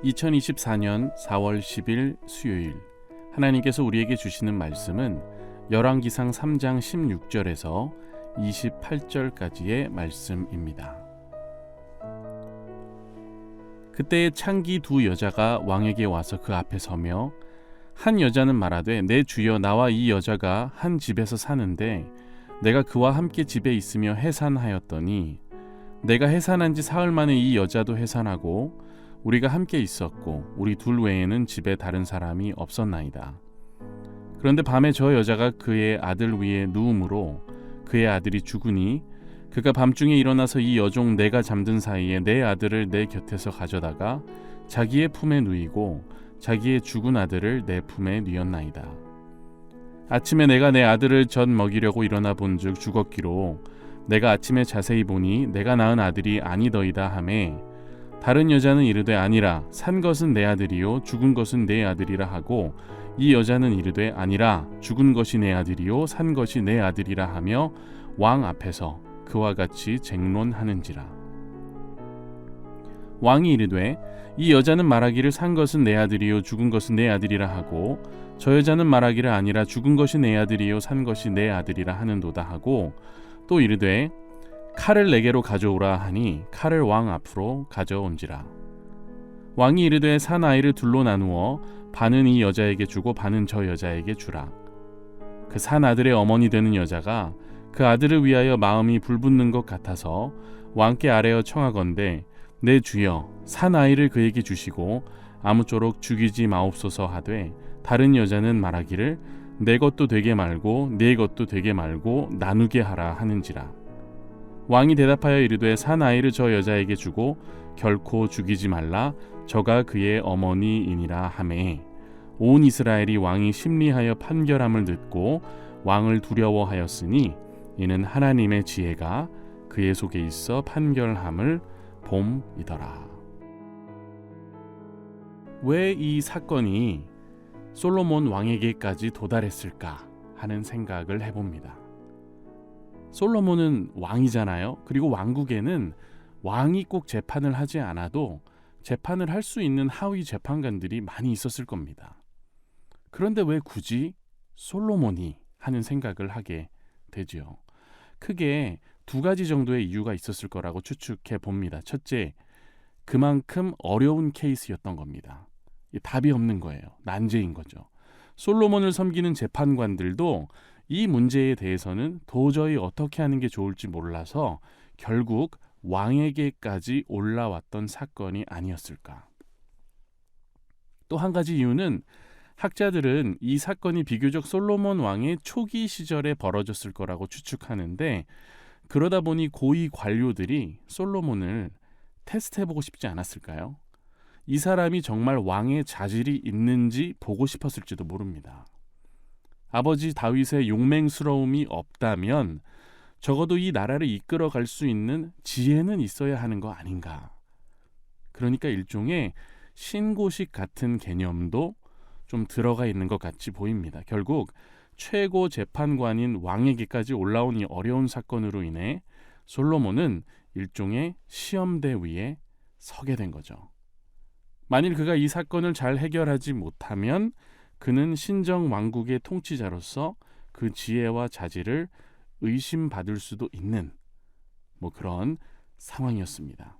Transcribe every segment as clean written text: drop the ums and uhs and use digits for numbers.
2024년 4월 10일 수요일 하나님께서 우리에게 주시는 말씀은 열왕기상 3장 16절에서 28절까지의 말씀입니다. 그때에 창기 두 여자가 왕에게 와서 그 앞에 서며 한 여자는 말하되 내 주여 나와 이 여자가 한 집에서 사는데 내가 그와 함께 집에 있으며 해산하였더니 내가 해산한 지 사흘 만에 이 여자도 해산하고 우리가 함께 있었고 우리 둘 외에는 집에 다른 사람이 없었나이다. 그런데 밤에 저 여자가 그의 아들 위에 누움으로 그의 아들이 죽으니 그가 밤중에 일어나서 이 여종 내가 잠든 사이에 내 아들을 내 곁에서 가져다가 자기의 품에 누이고 자기의 죽은 아들을 내 품에 누였나이다. 아침에 내가 내 아들을 젖 먹이려고 일어나 본즉 죽었기로 내가 아침에 자세히 보니 내가 낳은 아들이 아니더이다 하매 다른 여자는 이르되 아니라 산 것은 내 아들이요 죽은 것은 내 아들이라 하고 이 여자는 이르되 아니라 죽은 것이 내 아들이요 산 것이 내 아들이라 하며 왕 앞에서 그와 같이 쟁론하는지라. 왕이 이르되 이 여자는 말하기를 산 것은 내 아들이요 죽은 것은 내 아들이라 하고 저 여자는 말하기를 아니라 죽은 것이 내 아들이요 산 것이 내 아들이라 하는도다 하고 또 이르되 칼을 내게로 가져오라 하니 칼을 왕 앞으로 가져온지라. 왕이 이르되 산 아이를 둘로 나누어 반은 이 여자에게 주고 반은 저 여자에게 주라. 그 산 아들의 어머니 되는 여자가 그 아들을 위하여 마음이 불붙는 것 같아서 왕께 아뢰어 청하건대 내 주여 산 아이를 그에게 주시고 아무쪼록 죽이지 마옵소서 하되 다른 여자는 말하기를 내 것도 되게 말고 네 것도 되게 말고 나누게 하라 하는지라. 왕이 대답하여 이르되 산 아이를 저 여자에게 주고 결코 죽이지 말라 저가 그의 어머니이니라 하매 온 이스라엘이 왕이 심리하여 판결함을 듣고 왕을 두려워하였으니 이는 하나님의 지혜가 그의 속에 있어 판결함을 봄이더라. 왜 이 사건이 솔로몬 왕에게까지 도달했을까 하는 생각을 해봅니다. 솔로몬은 왕이잖아요. 그리고 왕국에는 왕이 꼭 재판을 하지 않아도 재판을 할 수 있는 하위 재판관들이 많이 있었을 겁니다. 그런데 왜 굳이 솔로몬이 하는 생각을 하게 되죠? 크게 두 가지 정도의 이유가 있었을 거라고 추측해 봅니다. 첫째, 그만큼 어려운 케이스였던 겁니다. 답이 없는 거예요. 난제인 거죠. 솔로몬을 섬기는 재판관들도 이 문제에 대해서는 도저히 어떻게 하는 게 좋을지 몰라서 결국 왕에게까지 올라왔던 사건이 아니었을까. 또 한 가지 이유는 학자들은 이 사건이 비교적 솔로몬 왕의 초기 시절에 벌어졌을 거라고 추측하는데 그러다 보니 고위 관료들이 솔로몬을 테스트해보고 싶지 않았을까요? 이 사람이 정말 왕의 자질이 있는지 보고 싶었을지도 모릅니다. 아버지 다윗의 용맹스러움이 없다면 적어도 이 나라를 이끌어갈 수 있는 지혜는 있어야 하는 거 아닌가. 그러니까 일종의 신고식 같은 개념도 좀 들어가 있는 것 같이 보입니다. 결국 최고 재판관인 왕에게까지 올라온 이 어려운 사건으로 인해 솔로몬은 일종의 시험대 위에 서게 된 거죠. 만일 그가 이 사건을 잘 해결하지 못하면 그는 신정 왕국의 통치자로서 그 지혜와 자질을 의심받을 수도 있는 그런 상황이었습니다.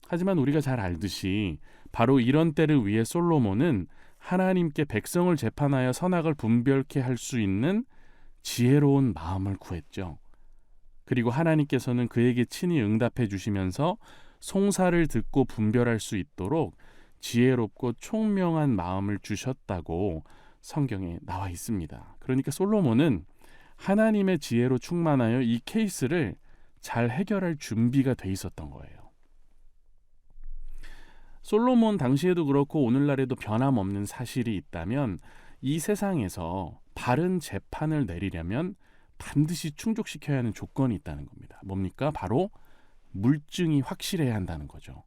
하지만 우리가 잘 알듯이 바로 이런 때를 위해 솔로몬은 하나님께 백성을 재판하여 선악을 분별케 할 수 있는 지혜로운 마음을 구했죠. 그리고 하나님께서는 그에게 친히 응답해 주시면서 송사를 듣고 분별할 수 있도록 지혜롭고 총명한 마음을 주셨다고 성경에 나와 있습니다. 그러니까 솔로몬은 하나님의 지혜로 충만하여 이 케이스를 잘 해결할 준비가 돼 있었던 거예요. 솔로몬 당시에도 그렇고 오늘날에도 변함없는 사실이 있다면 이 세상에서 바른 재판을 내리려면 반드시 충족시켜야 하는 조건이 있다는 겁니다. 뭡니까? 바로 물증이 확실해야 한다는 거죠.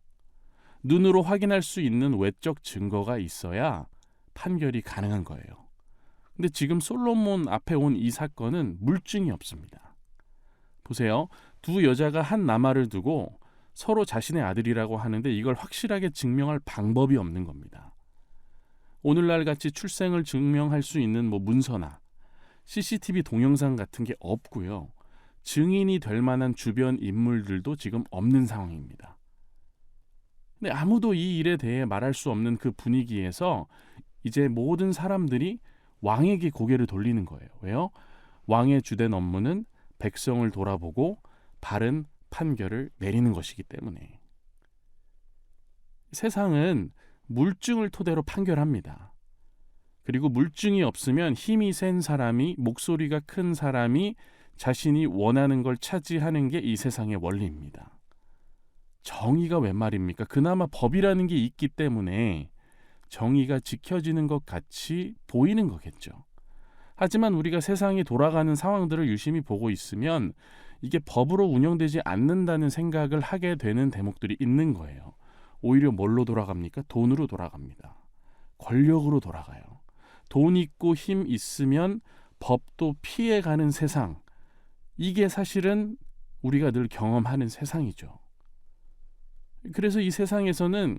눈으로 확인할 수 있는 외적 증거가 있어야 판결이 가능한 거예요. 근데 지금 솔로몬 앞에 온 이 사건은 물증이 없습니다. 보세요. 두 여자가 한 나마를 두고 서로 자신의 아들이라고 하는데 이걸 확실하게 증명할 방법이 없는 겁니다. 오늘날 같이 출생을 증명할 수 있는 문서나 CCTV 동영상 같은 게 없고요. 증인이 될 만한 주변 인물들도 지금 없는 상황입니다. 근데 아무도 이 일에 대해 말할 수 없는 그 분위기에서 이제 모든 사람들이 왕에게 고개를 돌리는 거예요. 왜요? 왕의 주된 업무는 백성을 돌아보고 바른 판결을 내리는 것이기 때문에. 세상은 물증을 토대로 판결합니다. 그리고 물증이 없으면 힘이 센 사람이, 목소리가 큰 사람이 자신이 원하는 걸 차지하는 게 이 세상의 원리입니다. 정의가 웬 말입니까? 그나마 법이라는 게 있기 때문에 정의가 지켜지는 것 같이 보이는 거겠죠. 하지만 우리가 세상이 돌아가는 상황들을 유심히 보고 있으면 이게 법으로 운영되지 않는다는 생각을 하게 되는 대목들이 있는 거예요. 오히려 뭘로 돌아갑니까? 돈으로 돌아갑니다. 권력으로 돌아가요. 돈 있고 힘 있으면 법도 피해가는 세상. 이게 사실은 우리가 늘 경험하는 세상이죠. 그래서 이 세상에서는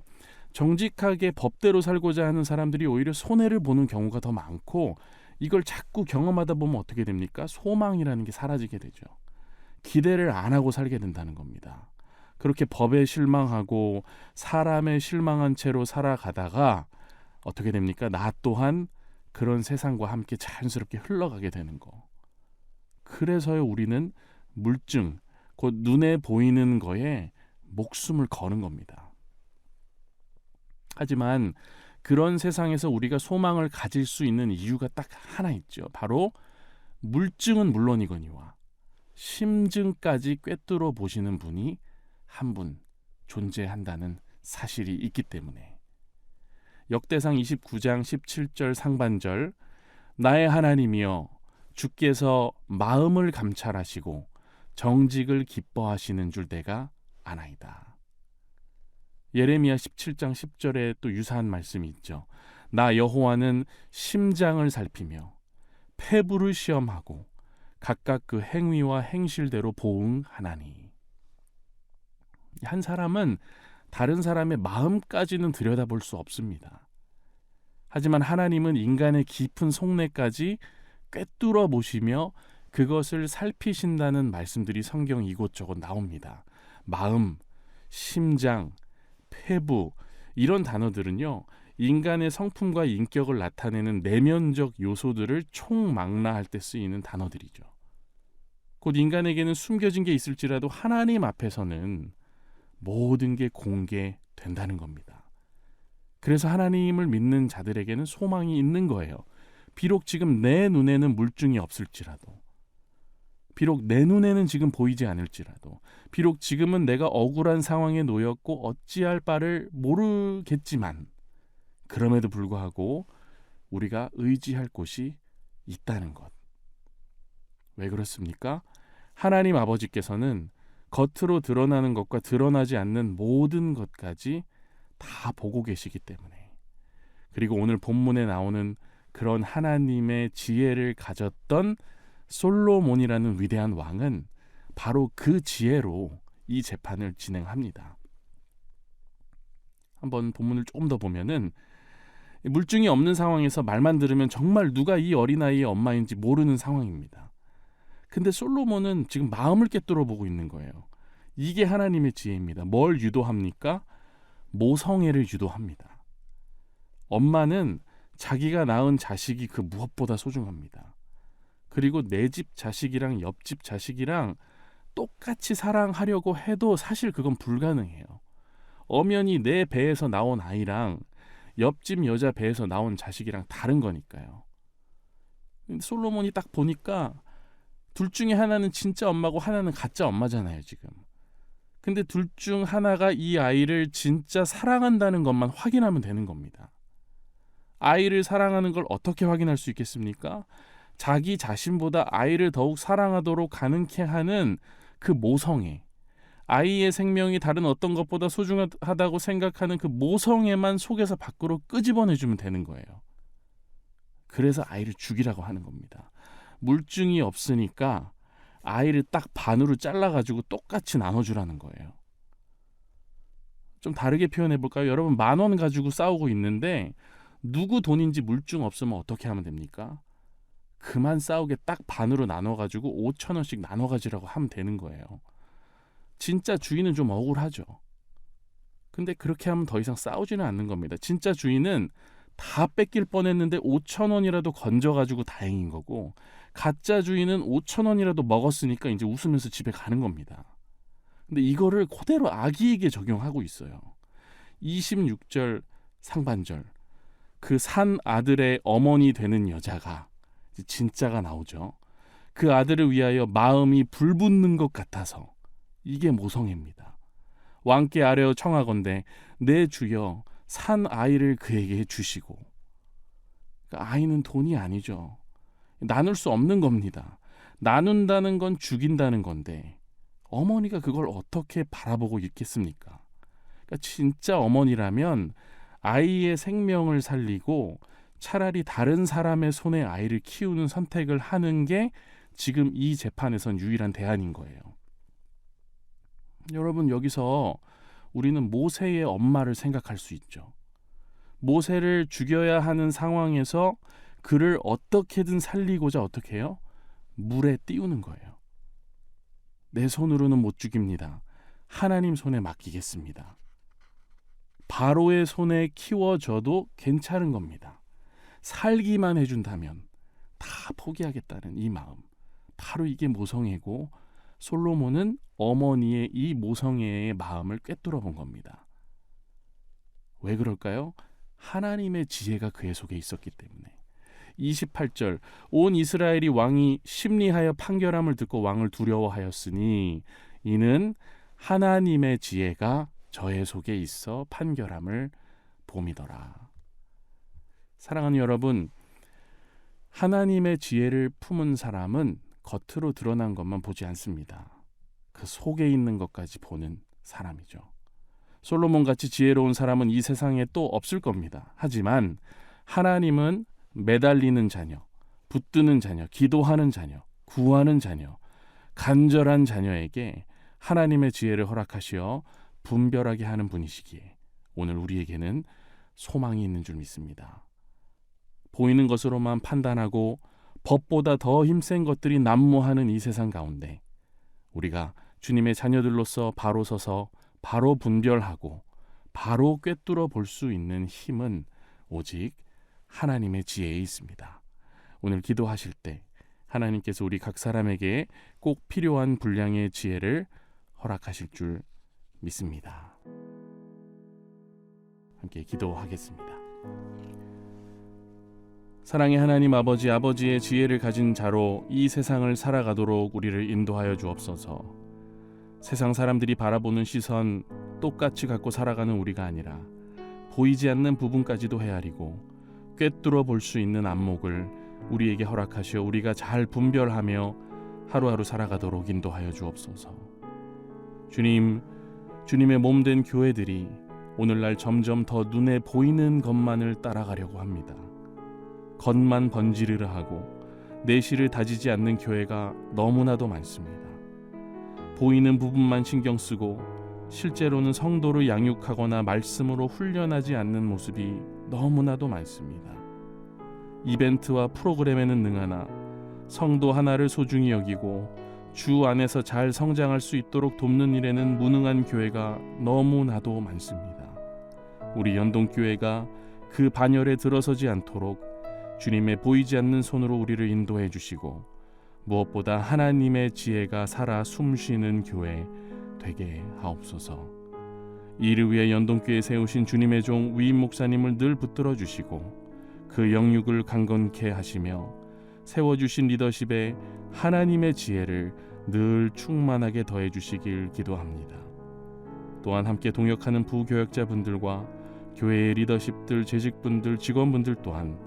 정직하게 법대로 살고자 하는 사람들이 오히려 손해를 보는 경우가 더 많고, 이걸 자꾸 경험하다 보면 어떻게 됩니까? 소망이라는 게 사라지게 되죠. 기대를 안 하고 살게 된다는 겁니다. 그렇게 법에 실망하고 사람에 실망한 채로 살아가다가 어떻게 됩니까? 나 또한 그런 세상과 함께 자연스럽게 흘러가게 되는 거. 그래서요, 우리는 물증, 곧 눈에 보이는 거에 목숨을 거는 겁니다. 하지만 그런 세상에서 우리가 소망을 가질 수 있는 이유가 딱 하나 있죠. 바로 물증은 물론이거니와 심증까지 꿰뚫어 보시는 분이 한 분 존재한다는 사실이 있기 때문에. 역대상 29장 17절 상반절, 나의 하나님이여 주께서 마음을 감찰하시고 정직을 기뻐하시는 줄 내가 아나이다. 예레미야 17장 10절에 또 유사한 말씀이 있죠. 나 여호와는 심장을 살피며 폐부를 시험하고 각각 그 행위와 행실대로 보응하나니. 한 사람은 다른 사람의 마음까지는 들여다볼 수 없습니다. 하지만 하나님은 인간의 깊은 속내까지 꿰뚫어 보시며 그것을 살피신다는 말씀들이 성경 이곳저곳 나옵니다. 마음, 심장, 폐부, 이런 단어들은요, 인간의 성품과 인격을 나타내는 내면적 요소들을 총망라할 때 쓰이는 단어들이죠. 곧 인간에게는 숨겨진 게 있을지라도 하나님 앞에서는 모든 게 공개된다는 겁니다. 그래서 하나님을 믿는 자들에게는 소망이 있는 거예요. 비록 지금 내 눈에는 물증이 없을지라도, 비록 내 눈에는 지금 보이지 않을지라도, 비록 지금은 내가 억울한 상황에 놓였고 어찌할 바를 모르겠지만, 그럼에도 불구하고 우리가 의지할 곳이 있다는 것. 왜 그렇습니까? 하나님 아버지께서는 겉으로 드러나는 것과 드러나지 않는 모든 것까지 다 보고 계시기 때문에. 그리고 오늘 본문에 나오는 그런 하나님의 지혜를 가졌던 솔로몬이라는 위대한 왕은 바로 그 지혜로 이 재판을 진행합니다. 한번 본문을 조금 더 보면은, 물증이 없는 상황에서 말만 들으면 정말 누가 이 어린아이의 엄마인지 모르는 상황입니다. 근데 솔로몬은 지금 마음을 꿰뚫어 보고 있는 거예요. 이게 하나님의 지혜입니다. 뭘 유도합니까? 모성애를 유도합니다. 엄마는 자기가 낳은 자식이 그 무엇보다 소중합니다. 그리고 내 집 자식이랑 옆집 자식이랑 똑같이 사랑하려고 해도 사실 그건 불가능해요. 엄연히 내 배에서 나온 아이랑 옆집 여자 배에서 나온 자식이랑 다른 거니까요. 솔로몬이 딱 보니까 둘 중에 하나는 진짜 엄마고 하나는 가짜 엄마잖아요, 지금. 근데 둘 중 하나가 이 아이를 진짜 사랑한다는 것만 확인하면 되는 겁니다. 아이를 사랑하는 걸 어떻게 확인할 수 있겠습니까? 자기 자신보다 아이를 더욱 사랑하도록 가능케 하는 그 모성애, 아이의 생명이 다른 어떤 것보다 소중하다고 생각하는 그 모성애만 속에서 밖으로 끄집어내주면 되는 거예요. 그래서 아이를 죽이라고 하는 겁니다. 물증이 없으니까 아이를 딱 반으로 잘라가지고 똑같이 나눠주라는 거예요. 좀 다르게 표현해 볼까요? 여러분 10,000원 가지고 싸우고 있는데 누구 돈인지 물증 없으면 어떻게 하면 됩니까? 그만 싸우게 딱 반으로 나눠가지고 5,000원씩 나눠 가지라고 하면 되는 거예요. 진짜 주인은 좀 억울하죠. 근데 그렇게 하면 더 이상 싸우지는 않는 겁니다. 진짜 주인은 다 뺏길 뻔했는데 5,000원이라도 건져가지고 다행인 거고, 가짜 주인은 5,000원이라도 먹었으니까 이제 웃으면서 집에 가는 겁니다. 근데 이거를 그대로 아기에게 적용하고 있어요. 26절 상반절, 그 산 아들의 어머니 되는 여자가 진짜가 나오죠. 그 아들을 위하여 마음이 불붙는 것 같아서, 이게 모성애입니다. 왕께 아뢰어 청하건대 내 주여 산 아이를 그에게 주시고. 그러니까 아이는 돈이 아니죠. 나눌 수 없는 겁니다. 나눈다는 건 죽인다는 건데 어머니가 그걸 어떻게 바라보고 있겠습니까? 그러니까 진짜 어머니라면 아이의 생명을 살리고 차라리 다른 사람의 손에 아이를 키우는 선택을 하는 게 지금 이 재판에선 유일한 대안인 거예요. 여러분, 여기서 우리는 모세의 엄마를 생각할 수 있죠. 모세를 죽여야 하는 상황에서 그를 어떻게든 살리고자 어떻게 해요? 물에 띄우는 거예요. 내 손으로는 못 죽입니다. 하나님 손에 맡기겠습니다. 바로의 손에 키워져도 괜찮은 겁니다. 살기만 해준다면 다 포기하겠다는 이 마음. 바로 이게 모성애고, 솔로몬은 어머니의 이 모성애의 마음을 꿰뚫어 본 겁니다. 왜 그럴까요? 하나님의 지혜가 그의 속에 있었기 때문에. 28절, 온 이스라엘이 왕이 심리하여 판결함을 듣고 왕을 두려워하였으니 이는 하나님의 지혜가 저의 속에 있어 판결함을 봄이더라. 사랑하는 여러분, 하나님의 지혜를 품은 사람은 겉으로 드러난 것만 보지 않습니다. 그 속에 있는 것까지 보는 사람이죠. 솔로몬같이 지혜로운 사람은 이 세상에 또 없을 겁니다. 하지만 하나님은 매달리는 자녀, 붙드는 자녀, 기도하는 자녀, 구하는 자녀, 간절한 자녀에게 하나님의 지혜를 허락하시어 분별하게 하는 분이시기에 오늘 우리에게는 소망이 있는 줄 믿습니다. 보이는 것으로만 판단하고 법보다 더 힘센 것들이 난무하는 이 세상 가운데 우리가 주님의 자녀들로서 바로 서서 바로 분별하고 바로 꿰뚫어 볼 수 있는 힘은 오직 하나님의 지혜에 있습니다. 오늘 기도하실 때 하나님께서 우리 각 사람에게 꼭 필요한 분량의 지혜를 허락하실 줄 믿습니다. 함께 기도하겠습니다. 사랑의 하나님 아버지, 아버지의 지혜를 가진 자로 이 세상을 살아가도록 우리를 인도하여 주옵소서. 세상 사람들이 바라보는 시선 똑같이 갖고 살아가는 우리가 아니라 보이지 않는 부분까지도 헤아리고 꿰뚫어 볼 수 있는 안목을 우리에게 허락하시어 우리가 잘 분별하며 하루하루 살아가도록 인도하여 주옵소서. 주님, 주님의 몸된 교회들이 오늘날 점점 더 눈에 보이는 것만을 따라가려고 합니다. 겉만 번지르르 하고 내실을 다지지 않는 교회가 너무나도 많습니다. 보이는 부분만 신경 쓰고 실제로는 성도를 양육하거나 말씀으로 훈련하지 않는 모습이 너무나도 많습니다. 이벤트와 프로그램에는 능하나 성도 하나를 소중히 여기고 주 안에서 잘 성장할 수 있도록 돕는 일에는 무능한 교회가 너무나도 많습니다. 우리 연동교회가 그 반열에 들어서지 않도록 주님의 보이지 않는 손으로 우리를 인도해 주시고 무엇보다 하나님의 지혜가 살아 숨쉬는 교회 되게 하옵소서. 이를 위해 연동교회에 세우신 주님의 종 위임 목사님을 늘 붙들어 주시고 그 영육을 강건케 하시며 세워주신 리더십에 하나님의 지혜를 늘 충만하게 더해 주시길 기도합니다. 또한 함께 동역하는 부교역자분들과 교회의 리더십들, 재직분들, 직원분들 또한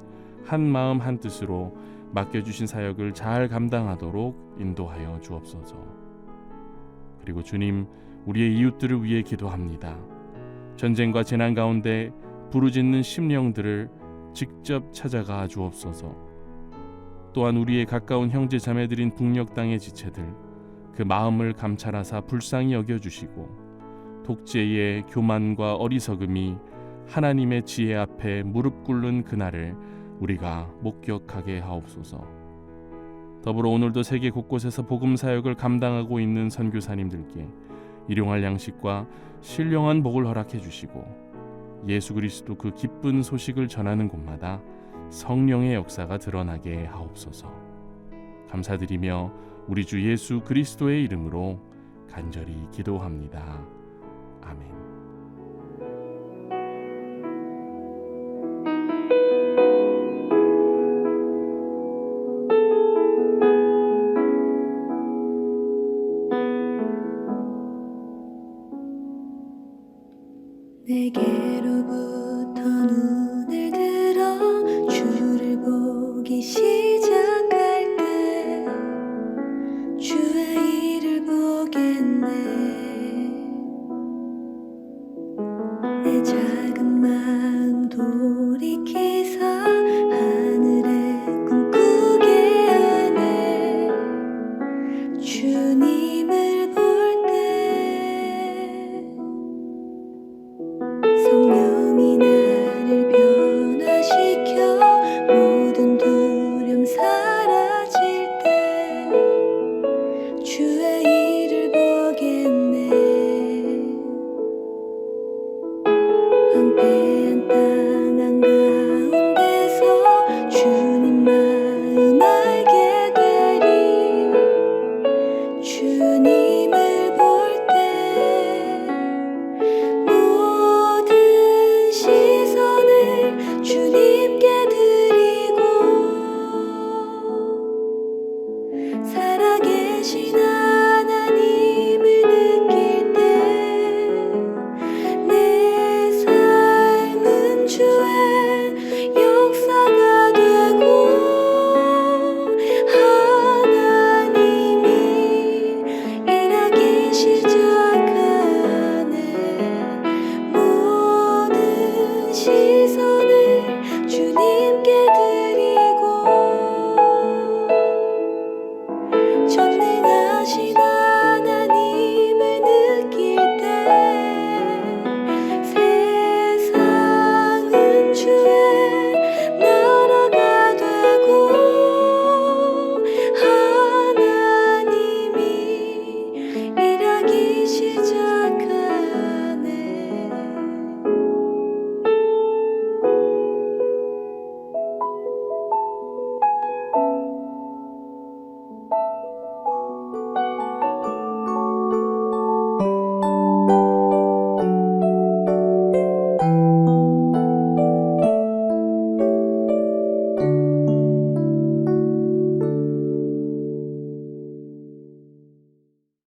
한 마음 한 뜻으로 맡겨주신 사역을 잘 감당하도록 인도하여 주옵소서. 그리고 주님, 우리의 이웃들을 위해 기도합니다. 전쟁과 재난 가운데 부르짖는 심령들을 직접 찾아가 주옵소서. 또한 우리의 가까운 형제 자매들인 북녘 땅의 지체들, 그 마음을 감찰하사 불쌍히 여겨주시고 독재의 교만과 어리석음이 하나님의 지혜 앞에 무릎 꿇는 그날을 우리가 목격하게 하옵소서. 더불어 오늘도 세계 곳곳에서 복음 사역을 감당하고 있는 선교사님들께 일용할 양식과 신령한 복을 허락해 주시고 예수 그리스도 그 기쁜 소식을 전하는 곳마다 성령의 역사가 드러나게 하옵소서. 감사드리며 우리 주 예수 그리스도의 이름으로 간절히 기도합니다. 아멘.